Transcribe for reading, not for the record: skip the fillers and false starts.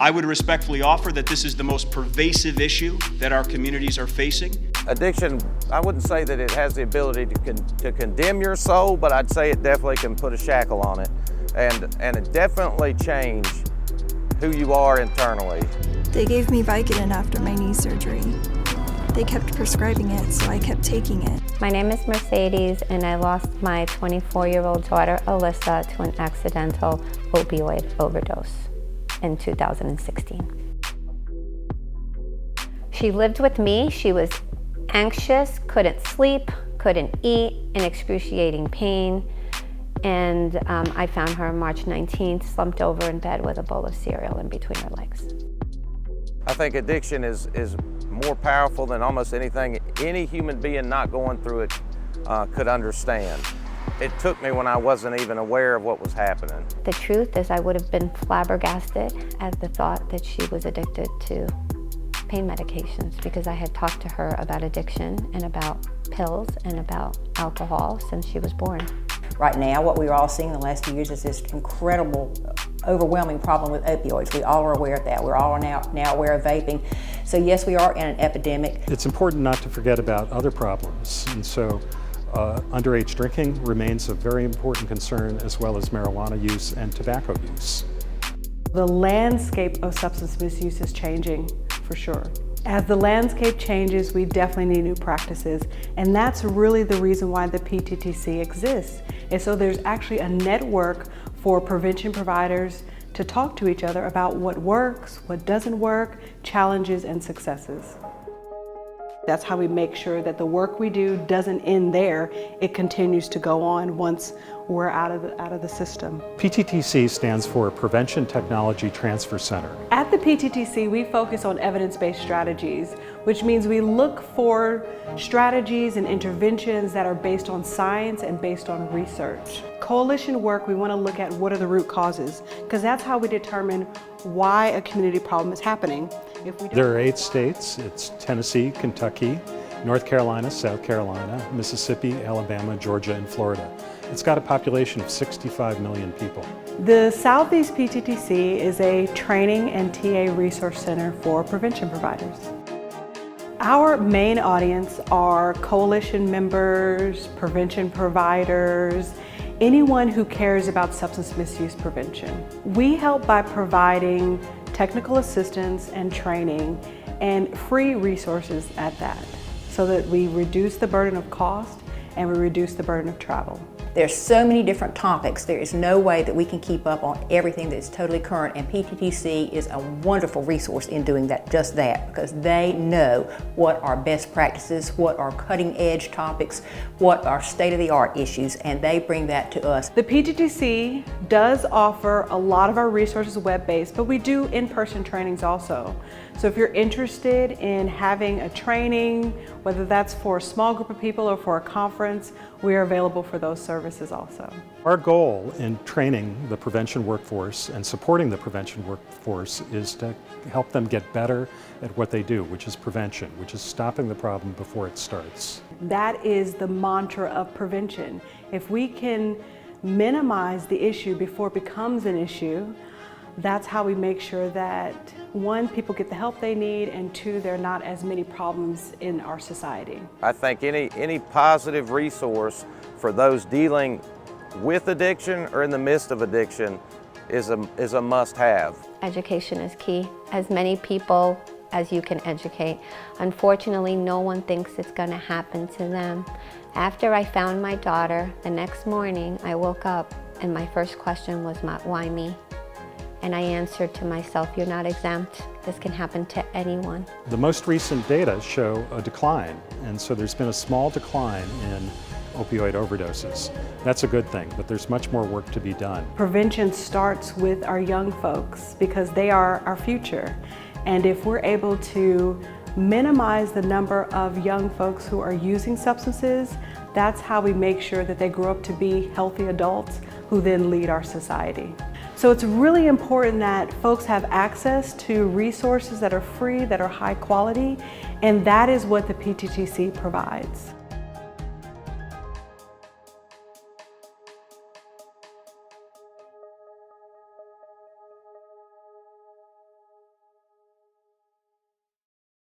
I would respectfully offer that this is the most pervasive issue that our communities are facing. Addiction, I wouldn't say that it has the ability to condemn your soul, but I'd say it definitely can put a shackle on it and it definitely change who you are internally. They gave me Vicodin after my knee surgery. They kept prescribing it, so I kept taking it. My name is Mercedes, and I lost my 24-year-old daughter, Alyssa, to an accidental opioid overdose in 2016. She lived with me. She was anxious, couldn't sleep, couldn't eat, in excruciating pain. And I found her on March 19th, slumped over in bed with a bowl of cereal in between her legs. I think addiction is more powerful than almost anything any human being not going through it could understand. It took me when I wasn't even aware of what was happening. The truth is I would have been flabbergasted at the thought that she was addicted to pain medications, because I had talked to her about addiction and about pills and about alcohol since she was born. Right now, what we're all seeing in the last few years is this incredible, overwhelming problem with opioids. We all are aware of that. We're all now aware of vaping. So yes, we are in an epidemic. It's important not to forget about other problems. And so underage drinking remains a very important concern, as well as marijuana use and tobacco use. The landscape of substance misuse is changing, for sure. As the landscape changes, we definitely need new practices, and that's really the reason why the PTTC exists. And so there's actually a network for prevention providers to talk to each other about what works, what doesn't work, challenges and successes. That's how we make sure that the work we do doesn't end there. It continues to go on once we're out of the system. PTTC stands for Prevention Technology Transfer Center. At the PTTC, we focus on evidence-based strategies, which means we look for strategies and interventions that are based on science and based on research. Coalition work, we want to look at what are the root causes, because that's how we determine why a community problem is happening. There are 8 states. It's Tennessee, Kentucky, North Carolina, South Carolina, Mississippi, Alabama, Georgia, and Florida. It's got a population of 65 million people. The Southeast PTTC is a training and TA resource center for prevention providers. Our main audience are coalition members, prevention providers, anyone who cares about substance misuse prevention. We help by providing technical assistance and training and free resources at that, so that we reduce the burden of cost and we reduce the burden of travel. There's so many different topics. There is no way that we can keep up on everything that's totally current, and PTTC is a wonderful resource in doing that, just that, because they know what are best practices, what are cutting edge topics, what are state-of-the-art issues, and they bring that to us. The PTTC does offer a lot of our resources web-based, but we do in-person trainings also. So if you're interested in having a training, whether that's for a small group of people or for a conference, we are available for those services also. Our goal in training the prevention workforce and supporting the prevention workforce is to help them get better at what they do, which is prevention, which is stopping the problem before it starts. That is the mantra of prevention. If we can minimize the issue before it becomes an issue, that's how we make sure that, 1, people get the help they need, and 2, there are not as many problems in our society. I think any positive resource for those dealing with addiction or in the midst of addiction is a must-have. Education is key. As many people as you can educate. Unfortunately, no one thinks it's going to happen to them. After I found my daughter, the next morning I woke up and my first question was, why me? And I answered to myself, you're not exempt. This can happen to anyone. The most recent data show a decline, and so there's been a small decline in opioid overdoses. That's a good thing, but there's much more work to be done. Prevention starts with our young folks because they are our future. And if we're able to minimize the number of young folks who are using substances, that's how we make sure that they grow up to be healthy adults who then lead our society. So it's really important that folks have access to resources that are free, that are high quality, and that is what the PTTC provides.